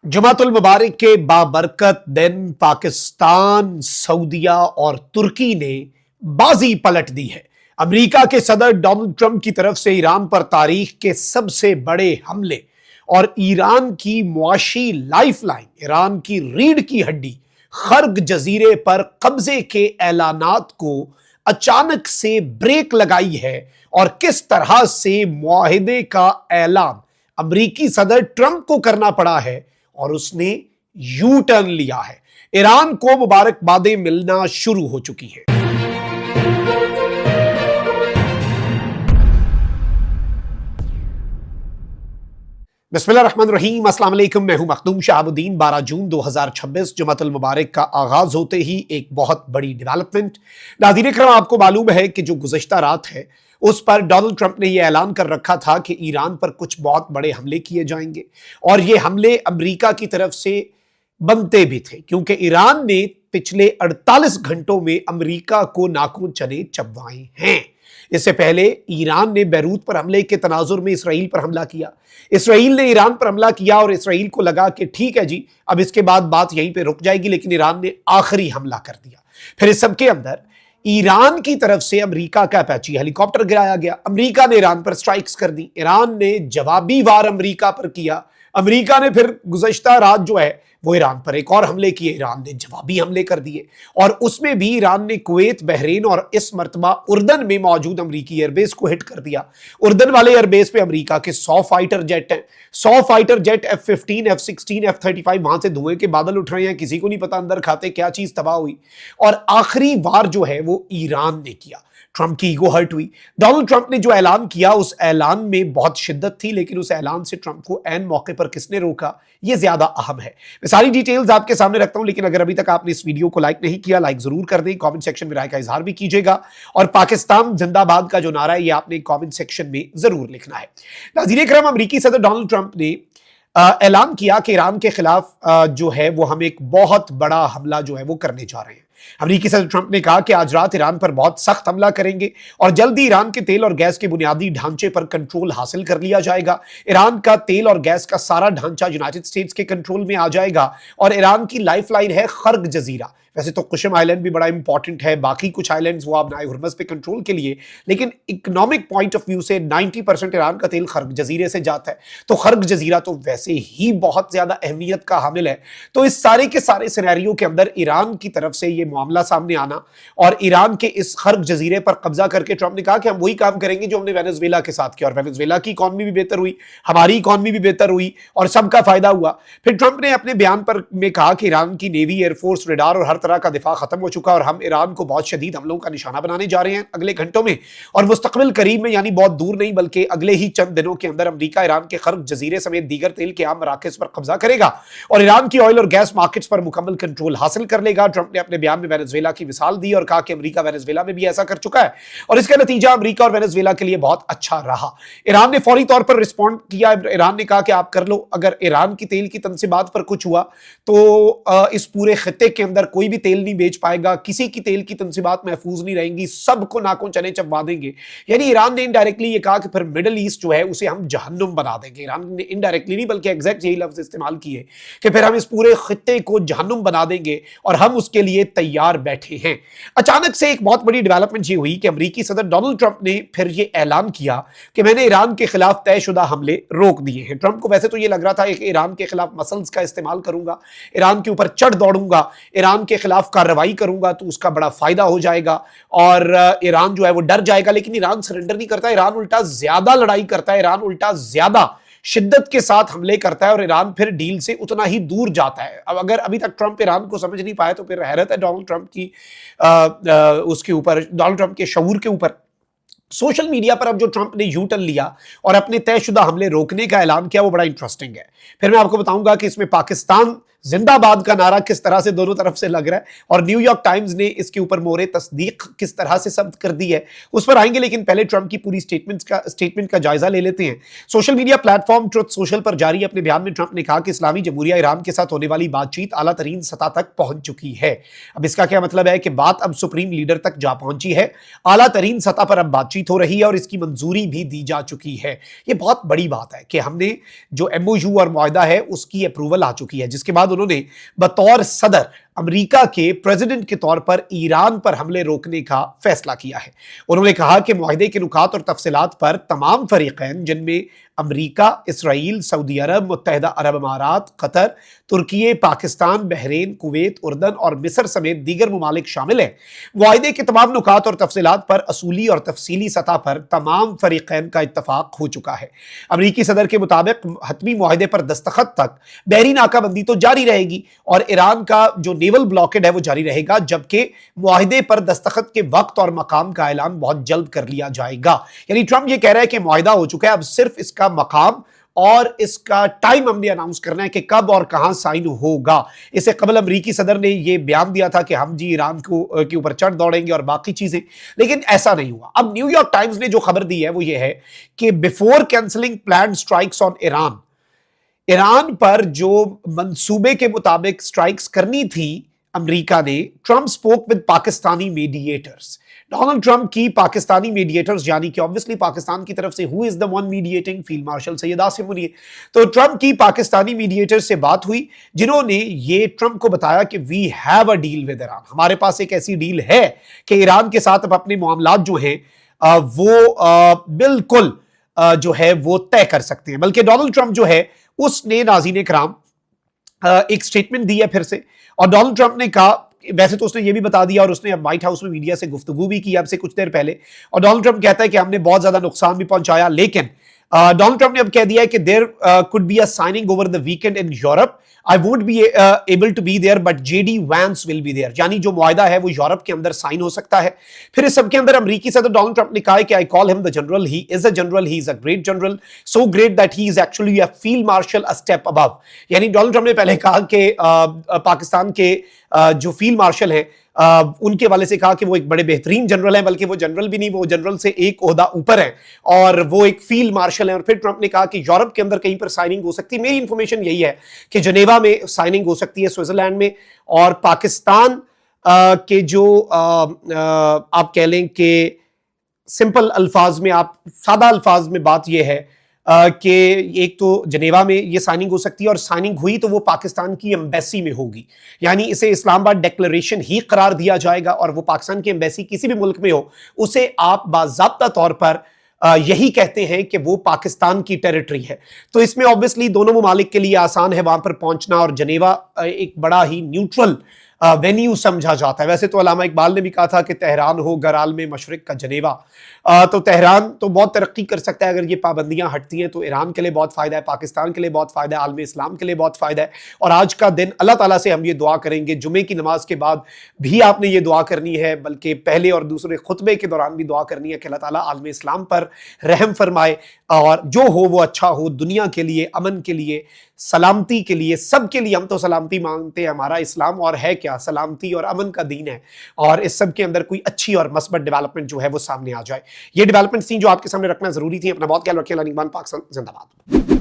जुमातुल मुबारक के बाबरकत दिन पाकिस्तान, सऊदीया और तुर्की ने बाजी पलट दी है। अमेरिका के सदर डोनाल्ड ट्रंप की तरफ से ईरान पर तारीख के सबसे बड़े हमले और ईरान की मुआशी लाइफलाइन, ईरान की रीढ़ की हड्डी खर्ग जजीरे पर कब्जे के ऐलानात को अचानक से ब्रेक लगाई है और किस तरह से मुआहदे का ऐलान अमेरिकी सदर ट्रंप को करना पड़ा है और उसने यू टर्न लिया है। ईरान को मुबारकबादें मिलना शुरू हो चुकी हैं। बिस्मिल्लाहिर्रहमानिर्रहीम, अस्सलाम वालेकुम। मैं हूं मखदूम शहाबुद्दीन। 12 जून 2026 जुमातुल मुबारक का आगाज होते ही एक बहुत बड़ी डेवलपमेंट। नाज़रीन इकराम, आपको मालूम है कि जो गुज़श्ता रात है उस पर डोनाल्ड ट्रंप ने यह ऐलान कर रखा था कि ईरान पर कुछ बहुत बड़े हमले किए जाएंगे और ये हमले अमेरिका की तरफ से बनते भी थे, क्योंकि ईरान ने पिछले 48 घंटों में अमेरिका को नाखून चने चबवाए हैं। इससे पहले ईरान ने बैरूत पर हमले के तनाजुर में इसराइल पर हमला किया। इसराइल ने ईरान पर हमला किया और इसराइल को लगा कि ठीक है जी, अब इसके बाद बात यहीं पे रुक जाएगी, लेकिन ईरान ने आखिरी हमला कर दिया। फिर इस सब के अंदर ईरान की तरफ से अमेरिका का अपैची हेलीकॉप्टर गिराया गया। अमेरिका ने ईरान पर स्ट्राइक्स कर दी। ईरान ने जवाबी वार अमेरिका पर किया। अमेरिका ने फिर गुज़श्ता रात जो है वो ईरान पर एक और हमले किए। ईरान ने जवाबी हमले कर दिए और उसमें भी ईरान ने कुवैत, बहरीन और इस मर्तबा उर्दन में मौजूद अमेरिकी एयरबेस को हिट कर दिया। उर्दन वाले एयरबेस पे अमेरिका के 100 फाइटर जेट हैं। 100 fighter jet F-15, F-16, F-35, वहां से धुएं के बादल उठ रहे हैं। किसी को नहीं पता अंदर खाते क्या चीज तबाह हुई। और आखिरी वार जो है वो ईरान ने किया। ट्रंप की ईगो हर्ट हुई। डोनाल्ड ट्रंप ने जो ऐलान किया उस ऐलान में बहुत शिद्दत थी, लेकिन उस ऐलान से ट्रंप को ऐन मौके पर किसने रोका, यह ज्यादा अहम है। मैं सारी डिटेल्स आपके सामने रखता हूं, लेकिन अगर अभी तक आपने इस वीडियो को लाइक नहीं किया, लाइक जरूर कर दें। कमेंट सेक्शन में राय का इजहार भी कीजिएगा और पाकिस्तान जिंदाबाद का जो नारा है ये आपने कमेंट सेक्शन में जरूर लिखना है। नाज़रीन इकराम, अमेरिकी सदर डोनाल्ड ट्रंप ने ऐलान किया कि ईरान के खिलाफ जो है वो हम एक बहुत बड़ा हमला जो है वो करने जा रहे हैं। अमेरिकी सदर ट्रंप ने कहा कि आज रात ईरान पर बहुत सख्त हमला करेंगे और जल्दी ईरान के तेल और गैस के बुनियादी ढांचे पर कंट्रोल हासिल कर लिया जाएगा। ईरान का तेल और गैस का सारा ढांचा यूनाइटेड स्टेट्स के कंट्रोल में आ जाएगा और ईरान की लाइफलाइन है खर्ग जजीरा। वैसे तो कुशम आइलैंड भी बड़ा इंपॉर्टेंट है, बाकी कुछ आइलैंड्स वो आप हुर्मस पे कंट्रोल के लिए, लेकिन इकोनॉमिक पॉइंट ऑफ व्यू से 90% ईरान का तेल खर्ग जजीरे से जाता है। तो खर्ग जजीरा तो वैसे ही बहुत ज्यादा अहमियत का हामिल है। तो इस सारे के सारे सिनेरियो के अंदर ईरान की तरफ से ये मामला सामने आना और ईरान के इस खर्ग जजीरे पर कब्जा करके ट्रंप ने कहा कि हम वही काम करेंगे जो हमने वेनेजुएला के साथ किया, और वेनेजुएला की इकॉनमी भी बेहतर हुई, हमारी इकॉनमी भी बेहतर हुई और सबका फायदा हुआ। फिर ट्रंप ने अपने बयान पर में कहा कि ईरान की नेवी, एयरफोर्स, रडार और हर तरह का दिफा खत्म हो चुका और हम ईरान को बहुत शदीद हमलों का निशाना बनाने जा रहे हैं अगले घंटों में और मुस्तकबिल करीब में, यानी बहुत दूर नहीं बल्कि अगले ही चंद दिनों के अंदर अमेरिका ईरान के खर्ग जजीरे समेत दीगर तेल के आम मराकज़ पर कब्जा करेगा और ईरान की ऑयल और गैस मार्केट्स पर मुकम्मल कंट्रोल हासिल कर लेगा। ट्रंप ने अपने बयान में वेनेजुएला की मिसाल दी और कहा कि अमेरिका वेनेजुएला में भी ऐसा कर चुका है और इसका नतीजा अमेरिका और वेनेजुएला के लिए बहुत अच्छा रहा। ईरान ने फौरी तौर पर रिस्पॉन्ड किया। ईरान ने कहा कि आप कर लो, अगर ईरान की तेल की तनसीबात पर कुछ हुआ तो इस पूरे खित्ते के अंदर कोई भी तेल नहीं बेच पाएगा, किसी की तेल की तनसीबात महफूज नहीं रहेंगी, सबको नाकों चने चबवा देंगे। यानी ईरान ने इनडायरेक्टली ये कहा कि फिर मिडिल ईस्ट जो है उसे हम जहन्नुम बना देंगे। ईरान ने इनडायरेक्टली नहीं बल्कि एग्जैक्ट यही लफ्ज इस्तेमाल किए कि फिर हम इस पूरे खित्ते को जहन्नुम बना देंगे और हम उसके लिए तैयार बैठे हैं। अचानक से एक बहुत बड़ी डेवलपमेंट ये हुई कि अमेरिकी सदर डोनाल्ड ट्रंप ने फिर ये ऐलान किया कि मैंने ईरान के खिलाफ तयशुदा हमले रोक दिए हैं। ट्रंप को वैसे तो ये लग रहा था कि ईरान के खिलाफ मसल्स का इस्तेमाल करूंगा, ईरान के ऊपर चढ़ दौड़ूंगा, ईरान के खिलाफ कार्रवाई करूंगा तो उसका बड़ा फायदा हो जाएगा और ईरान जो है वो डर जाएगा। लेकिन ईरान सरेंडर नहीं करता, ईरान उल्टा ज्यादा लड़ाई करता है, ईरान उल्टा ज्यादा शिद्दत के साथ हमले करता है और ईरान फिर डील से उतना ही दूर जाता है। अब अगर अभी तक ट्रंप ईरान को समझ नहीं पाया तो फिर हैरत है डोनाल्ड ट्रंप की उसके ऊपर, डोनाल्ड ट्रंप के शऊर के ऊपर। सोशल मीडिया पर अब जो ट्रंप ने यू टर्न लिया और अपने तयशुदा हमले रोकने का ऐलान किया वो बड़ा इंटरेस्टिंग है। फिर मैं आपको बताऊंगा कि इसमें पाकिस्तान जिंदाबाद का नारा किस तरह से दोनों तरफ से लग रहा है और न्यूयॉर्क टाइम्स ने इसके ऊपर मोहरे तस्दीक किस तरह से सब्त कर दी है, उस पर आएंगे। लेकिन पहले ट्रंप की पूरी स्टेटमेंट का जायजा ले लेते हैं। Social media platform truth social पर जारी अपने बयान में ट्रंप ने कहा कि इस्लामी जमहूरिया ईरान के साथ होने वाली बातचीत आला तरीन सतह तक पहुंच चुकी है। अब इसका क्या मतलब है कि बात अब सुप्रीम लीडर तक जा पहुंची है, आला तरीन सतह पर अब बातचीत हो रही है और इसकी मंजूरी भी दी जा चुकी है। यह बहुत बड़ी बात है कि हमने जो MOU और मुआहदा है उसकी अप्रूवल आ चुकी है, जिसके बाद उन्होंने बतौर सदर अमेरिका के प्रेसिडेंट के तौर पर ईरान पर हमले रोकने का फैसला किया है। उन्होंने कहा कि मुआहदे के नुकात और तफसीलात पर तमाम फरीकैन, जिनमें अमेरिका, इसराइल, सऊदी अरब, मुत्तहिदा अरब अमारात, कतर, तुर्की, पाकिस्तान, बहरीन, कुवैत, उर्दन और मिस्र समेत दीगर ममालिक शामिल हैं, मुआहदे के तमाम नुकात और तफसीलात पर असूली और तफसीली सतह पर तमाम फरीकैन का इत्तफाक हो चुका है। अमेरिकी सदर के मुताबिक हतमी मुआहदे पर दस्तखत तक बहरी नाकाबंदी तो जारी रहेगी और ईरान का जो नेवल ब्लॉकेड है वो जारी रहेगा, जबकि मुआहदे पर दस्तखत के वक्त और मकाम का ऐलान बहुत जल्द कर लिया जाएगा। यानी ट्रंप ये कह रहा है कि मुआहदा हो चुका है, अब सिर्फ इसका मकाम और इसका टाइम हमने अनाउंस करना है कि कब और कहां साइन होगा। इससे कबल अमेरिकी सदर ने यह बयान दिया था कि हम जी ईरान के ऊपर चढ़ दौड़ेंगे और बाकी चीजें, लेकिन ऐसा नहीं हुआ। अब न्यूयॉर्क टाइम्स ने जो खबर दी है वो ये है कि before cancelling planned strikes on Iran, Iran पर जो मंसूबे के मुताबिक स्ट्राइक्स करनी थी अमेरिका ने, Trump spoke with Pakistani mediators. Donald Trump की पाकिस्तानी मीडिएटर्स, यानी कि ऑब्वियसली पाकिस्तान की तरफ से who is the one mediating, field marshal Syed Asim Munir. तो ट्रंप की पाकिस्तानी मीडिएटर्स से बात हुई, जिन्होंने ये ट्रंप को बताया कि we have a deal with Iran, हमारे पास एक ऐसी डील है कि ईरान के साथ अब अपने मामलात जो हैं वो बिल्कुल जो है वो तय कर सकते हैं। बल्कि डोनाल्ड ट्रंप जो है उसने, नाज़रीन कराम, एक स्टेटमेंट दी है फिर से। और डोनाल्ड ट्रंप ने कहा, वैसे तो उसने ये भी बता दिया और उसने अब व्हाइट हाउस में मीडिया से गुफ्तगू भी की अब से कुछ देर पहले, और डोनाल्ड ट्रंप कहता है कि हमने बहुत ज्यादा नुकसान भी पहुंचाया, लेकिन डोनाल्ड ट्रंप ने अब कह दिया है कि there could be a signing over the weekend in Europe, I won't be able to be there but JD Vance will be there. यानी जो मुआहदा है वो यूरोप के अंदर साइन हो सकता है। फिर इस सब के अंदर अमेरिकी सदर डोनाल्ड ट्रंप ने कहा है कि I call him the general, he is a general, he is a great general, so great that he is actually a field marshal a step above. यानी डोनाल्ड ट्रंप ने पहले कहा कि पाकिस्तान के जो फील्ड मार्शल हैं उनके वाले से कहा कि वो एक बड़े बेहतरीन जनरल हैं, बल्कि वो जनरल भी नहीं, वो जनरल से एक ओहदा ऊपर है और वो एक फील्ड मार्शल है। और फिर ट्रंप ने कहा कि यूरोप के अंदर कहीं पर साइनिंग हो सकती है। मेरी इंफॉर्मेशन यही है कि जनेवा में साइनिंग हो सकती है, स्विट्जरलैंड में, और पाकिस्तान के जो आप कह लें कि सिंपल अल्फाज में, आप सादा अल्फाज में बात यह है कि एक तो जनेवा में ये साइनिंग हो सकती है, और साइनिंग हुई तो वो पाकिस्तान की एम्बेसी में होगी। यानी इसे इस्लामाबाद डिक्लेरेशन ही करार दिया जाएगा और वो पाकिस्तान की एम्बेसी किसी भी मुल्क में हो, उसे आप बाज़ाब्ता तौर पर यही कहते हैं कि वो पाकिस्तान की टेरिटरी है। तो इसमें ऑब्वियसली दोनों ममालिक के लिए आसान है वहां पर पहुंचना, और जनेवा एक बड़ा ही न्यूट्रल वेन्यू समझा जाता है। वैसे तो अल्लामा इकबाल ने भी कहा था कि तेहरान हो गराल में मशरिक का जनेवा। तो तेहरान तो बहुत तरक्की कर सकता है अगर ये पाबंदियां हटती हैं, तो ईरान के लिए बहुत फायदा है, पाकिस्तान के लिए बहुत फायदा है, आलम इस्लाम के लिए बहुत फायदा है। और आज का दिन अल्लाह ताला से हम ये दुआ करेंगे, जुमे की नमाज के बाद भी आपने ये दुआ करनी है, बल्कि पहले और दूसरे खुतबे के दौरान भी दुआ करनी है कि अल्लाह ताला आलम इस्लाम पर रहम फरमाए और जो हो वो अच्छा हो, दुनिया के लिए, अमन के लिए, सलामती के लिए, सब के लिए। हम तो सलामती मांगते हैं, हमारा इस्लाम और है क्या, सलामती और अमन का दीन है, और इस सब के अंदर कोई अच्छी और मस्बत डेवलपमेंट जो है वो सामने आ जाए। ये डेवलपमेंट थी जो आपके सामने रखना जरूरी थी। अपना बहुत ख्याल रखिए। अल्लाह निगहबान, पाकिस्तान जिंदाबाद।